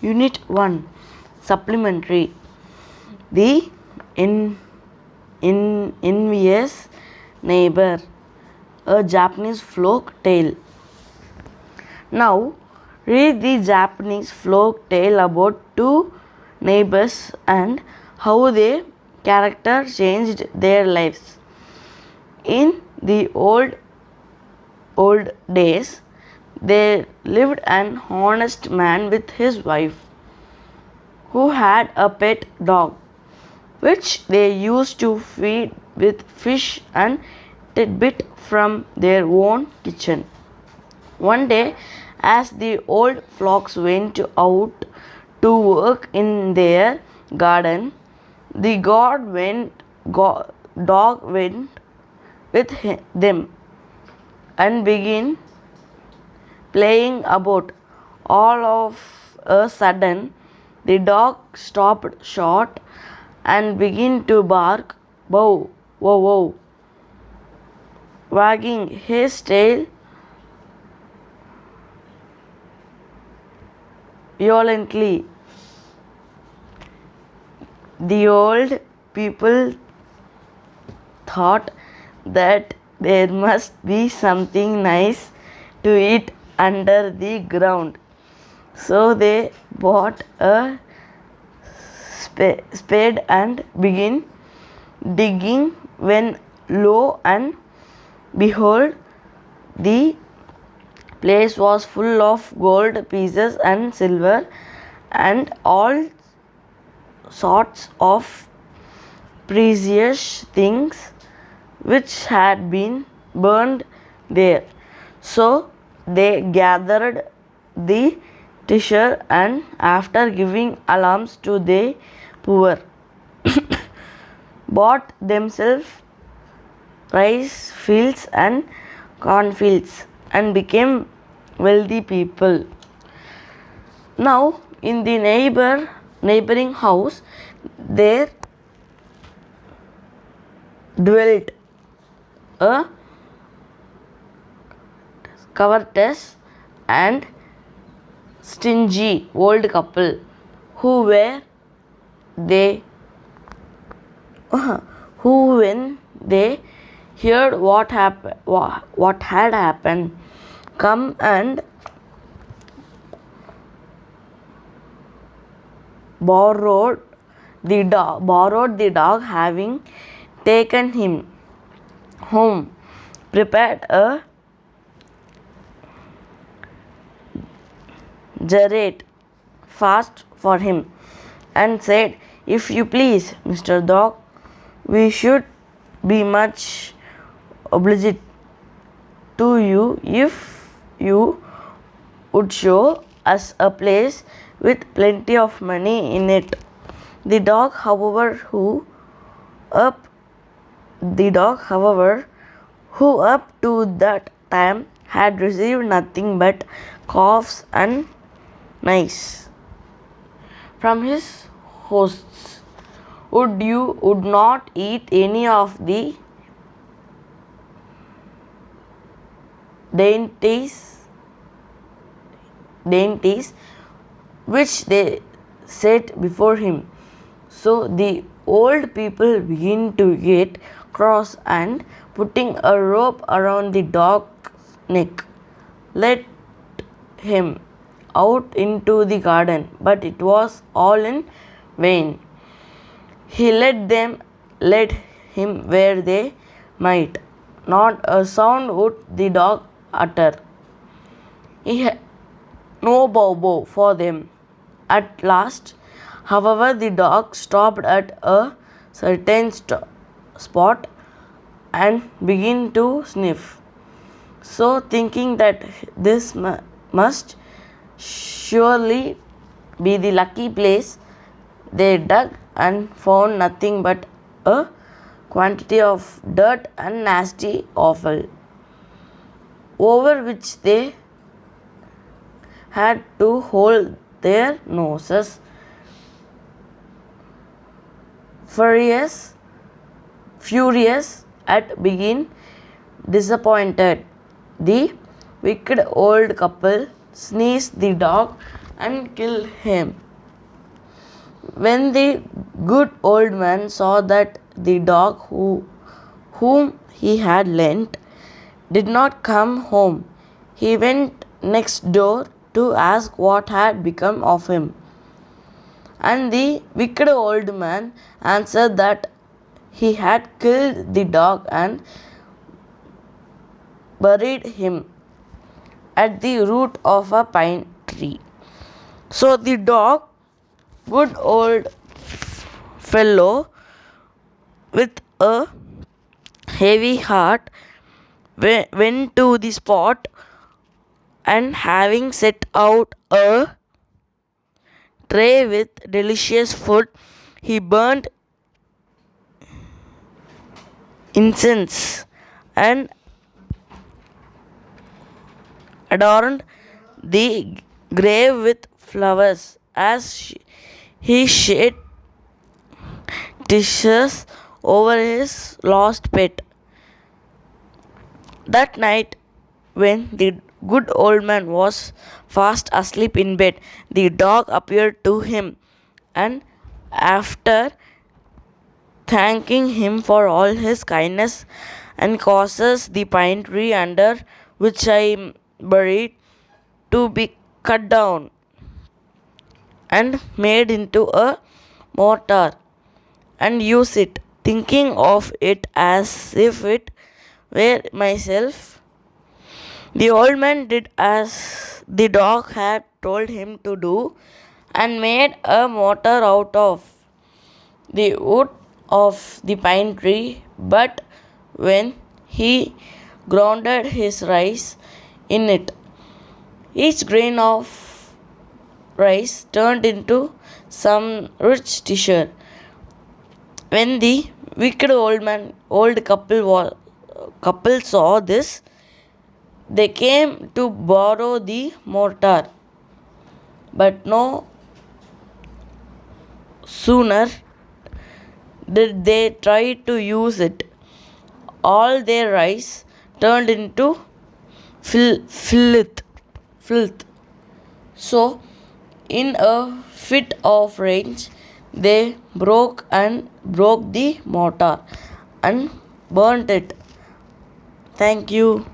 Unit 1 Supplementary. The Envious Neighbor, a Japanese folk tale. Now, read the Japanese folk tale about two neighbors and how their character changed their lives. In the old days, there lived an honest man with his wife, who had a pet dog, which they used to feed with fish and tidbit from their own kitchen. One day, as the old flocks went out to work in their garden, the dog went with them and began playing about. All of a sudden, the dog stopped short and began to bark, bow, wow, wow, wagging his tail violently. The old people thought that there must be something nice to eat under the ground, so they bought a spade and began digging. When lo and behold, the place was full of gold pieces and silver and all sorts of precious things which had been burned there. So they gathered the treasure and, after giving alms to the poor, bought themselves rice fields and cornfields and became wealthy people. Now, in the neighboring house, there dwelt a covetous and stingy old couple, who when they heard what had happened, come and borrowed the dog, having taken him home, prepared a jarret fast for him, and said, "If you please, Mr. Dog, we should be much obliged to you if you would show us a place with plenty of money in it." The dog, however, who up to that time had received nothing but coughs and knives from his hosts, would not eat any of the dainties which they set before him. So the old people began to get cross, and, putting a rope around the dog's neck, led him out into the garden. But it was all in vain. He led him where they might. Not a sound would the dog utter. He had no bow for them. At last, however, the dog stopped at a certain spot and began to sniff. So, thinking that this must surely be the lucky place, they dug and found nothing but a quantity of dirt and nasty offal, over which they had to hold their noses. Furious at being disappointed, the wicked old couple seized the dog and kill him. When the good old man saw that the dog whom he had lent did not come home, he went next door to ask what had become of him. And the wicked old man answered that he had killed the dog and buried him at the root of a pine tree. So the dog, good old fellow with a heavy heart, went to the spot, and having set out a tray with delicious food, he burned incense and adorned the grave with flowers as he shed tears over his lost pet. That night, when the good old man was fast asleep in bed, the dog appeared to him, and after thanking him for all his kindness and causes the pine tree under which I am buried to be cut down and made into a mortar and use it, thinking of it as if it were myself. The old man did as the dog had told him to do and made a mortar out of the wood of the pine tree. But when he grounded his rice in it, each grain of rice turned into some rich tissue. When the wicked old couple saw this, they came to borrow the mortar, but no sooner did they try to use it, all their rice turned into filth. So, in a fit of rage, they broke the mortar and burnt it. Thank you.